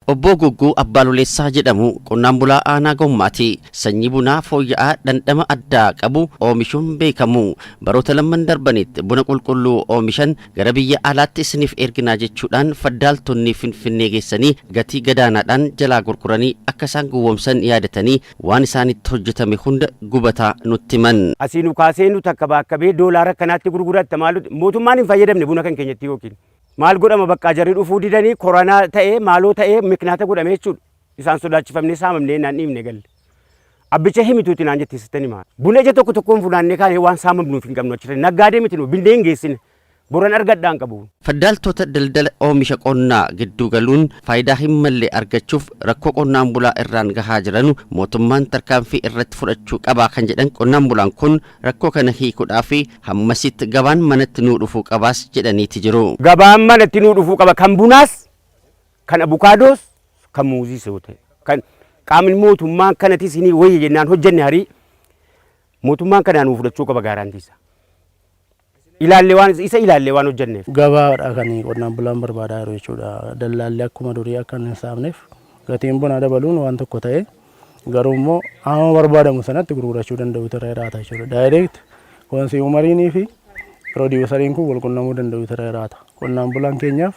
Obbo Gugguu Abbaalolessaa jedhamu qonnaan bulaa aanaa Gommaati. Sanyii bunaa fooyya'aa dhandhama addaa qabu oomishuun beekamu. Baroota lamman darbanitti buna qulqulluu oomishan gara biyya alaatti isiniif erginaa jechuudhaan faddaaltonni Finfinnee geessanii gatii gadaanaadhaan jalaa gurguranii akka isaan gowwoomsan yaadatanii waan isaanitti hojjetame hunda gubataa nutti himan. Asiin kaasee nu takka bakka bee doolaara kanaatti gurguratta mootummaan hin fayyadamne buna kan keenyatti yookiin maal godhama bakka jarri dhufuu didanii koronaa ta'ee maaloo ta'ee miknaata godhame jechuudha. Isaan sodaachifamnee saamamnee naan dhiibne galle. Abbicha himituuti naan jetteessitanii maal. Buna ija tokko tokkoon funaannee kaanee waan saamamnuuf hin qabnu achirra naggaadee miti nu bindee hin geessine. Boran argadhaan qabu. Faddaaltota daldala oomisha qonnaa gidduu galuun faayidaa hin malle argachuuf rakkoo qonnaan bulaa irraan gahaa jiran mootummaan tarkaanfii irratti fudhachuu qabaa kan jedhan qonnaan bulaan kun rakkoo kana hiikuudhaaf hammasitti gabaan manatti nuu dhufuu qabaas jedhaniiti jiru. Gabaan manatti nuu dhufuu qaba kan bunaas kan abukaadoos kan muuziis yoo ta'e kan qaamni mootummaan kanatti isinii wayya jennaan hojjenne harii mootummaan kanaan nuu fudhachuu qaba gaaraantiisa. Ilaallee waan hojjenneef. Gabaadha kan qonnaan bulaan barbaadaa jiru jechuudha. Dallaalli akkuma durii akka hin saamneef gatiin bunaa dabaluun waan tokko ta'e garuu immoo amma barbaadamu sanatti gurgurachuu danda'u irra jiraata jechuudha. Daayireekt konsiiyumariinii fi piroodiwusariin kun wal qunnamuu danda'u irra jiraata. Qonnaan bulaan keenyaaf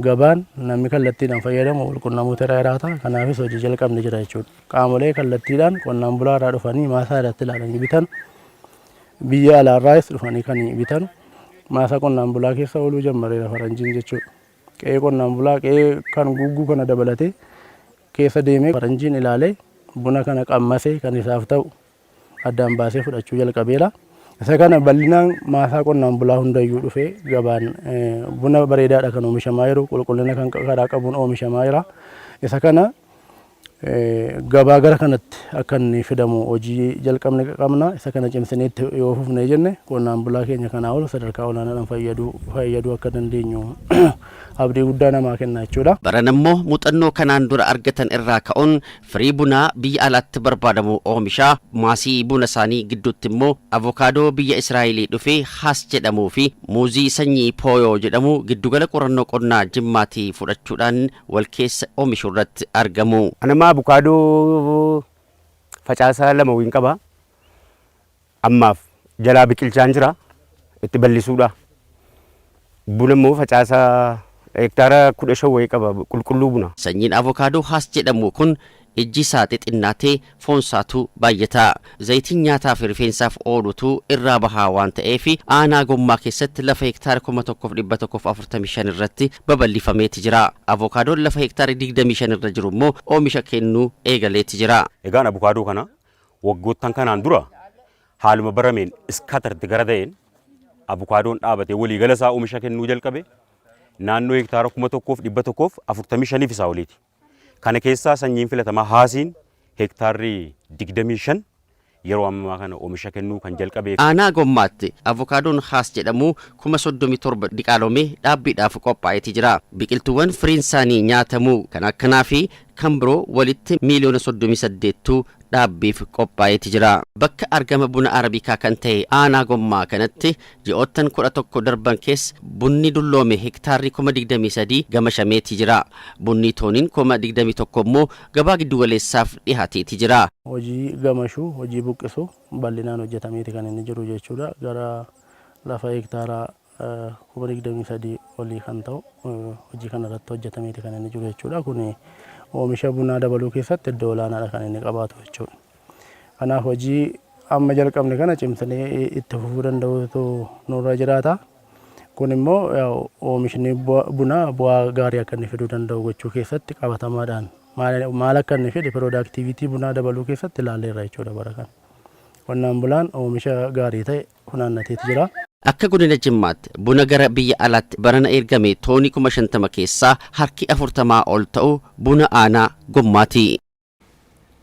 gabaan namni kallattiidhaan fayyadamu wal qunnamuu irra jiraata. Kanaafis hojii jalqabni jira jechuudha. Qaamolee kallattiidhaan qonnaan bulaa irraa dhufanii maasaa irratti ilaalanii bitan biyya alaarraas dhufanii kan bitan maasaa qonnaan bulaa keessa ooluu jammareera faranjiin jechuudha. Qe'ee qonnaan bulaa qe'ee kan gugguu kana dabalatee keessa deemee faranjiin ilaalee buna kana qammasee kan isaaf ta'u addaan baasee fudhachuu jalqabeera. Isa kana bal'inaan maasaa qonnaan bulaa hundayyuu dhufee gabaan buna bareedaadha kan oomishamaa jiru qulqullina kan karaa qabuun oomishamaa jira. Isa kana gabaa gara kanatti akka inni fidamu hojii jalqabne qabna. Isa kana cimsinee yoo fufnee jenne qonnaan bulaa keenya kanaa ol sadarkaa olaanaadhaan fayyaduu akka dandeenyu abdii guddaa namaa kenna jechuudha. Baran immoo muuxannoo kanaan dura argatan irraa ka'uun firii bunaa biyya alaatti barbaadamu oomishaa maasii buna isaanii gidduutti immoo avokaadoo biyya Israa'elii dhufee haas jedhamuu fi muuzii sanyii pooyoo jedhamu giddugala qorannoo qonnaa jimmaatii fudhachuudhaan wal keessa oomishuu irratti argamu. Avokaadoo facaasaa lama waliin qaba. Ammaaf jalaa biqilchaan jira itti bal'isuudha. Buna immoo facaasaa hektaara 15 wayii qaba qulqulluu buna. Sanyiin avokaadoo haas jedhamu kun ijji isaa xixinnaatee foonsaatu baay'ata. Zayitiin nyaataa fi rifeensaaf oolutu irraa bahaa waan ta'eef aanaa Gommaa keessatti lafa hektaara 1145 irratti babal'ifameeti jira. Avokaadoon lafa hektaara 25 irra jiru immoo oomisha kennuu eegaleeti jira. Egaan avokaadoo kana waggoottan kanaan dura haaluma barameen iskaatarti gara ta'een avokaadoon dhaabatee walii gala isaa oomisha kennuu jalqabe naannoo hektaara 1145 isaa oliiti. Kana keessaa sanyiin filatamaa haasiin hektaarri 25 yeroo ammaa kana oomisha kennuu kan jalqabeef. Aanaa Gommaatti avokaadoon haas jedhamu 37 diqaalomee dhaabbiidhaaf qophaa'eeti jira. Biqiltuuwwan firiin isaanii nyaatamuu kan akkanaa fi kan biroo walitti miiliyoona 38 dhaabbiif qophaa'eeti jira. Bakka argama buna arabikaa kan ta'e aanaa Gommaa kanatti ji'oottan 11 darban keessa bunni dulloome hektaarri 23 gamashameeti jira. Bunni tooniin 21 immoo gabaa giddugaleessaaf dhihaateeti jira. Hojii gamashuu, hojii buqqisuu bal'inaan hojjetameeti kan inni jiru jechuudha. Gara lafa hektaara 23 olii kan ta'u hojii kanarratti hojjetameeti kan inni jiru jechuudha. Kun oomisha bunaa dabaluu keessatti iddoo olaanaadha kan inni qabaatu jechuudha. Kanaaf hojii amma jalqabne kana cimsinee itti fufuu danda'utu nurra jiraata. Kun immoo oomishni bunaa bu'aa gaarii akka inni fiduu danda'u gochuu keessatti qabatamaadhaan maal akka inni fide piroodaaktiviitii bunaa dabaluu keessatti ilaalleerra jechuudha bara kana. Qonnaan bulaan oomisha gaarii ta'e funaannateeti jira. Akka godina Jimmaatti buna gara biyya alaatti barana ergame toonii 50 keessaa harki 40 ol ta'u buna aanaa Gommaati.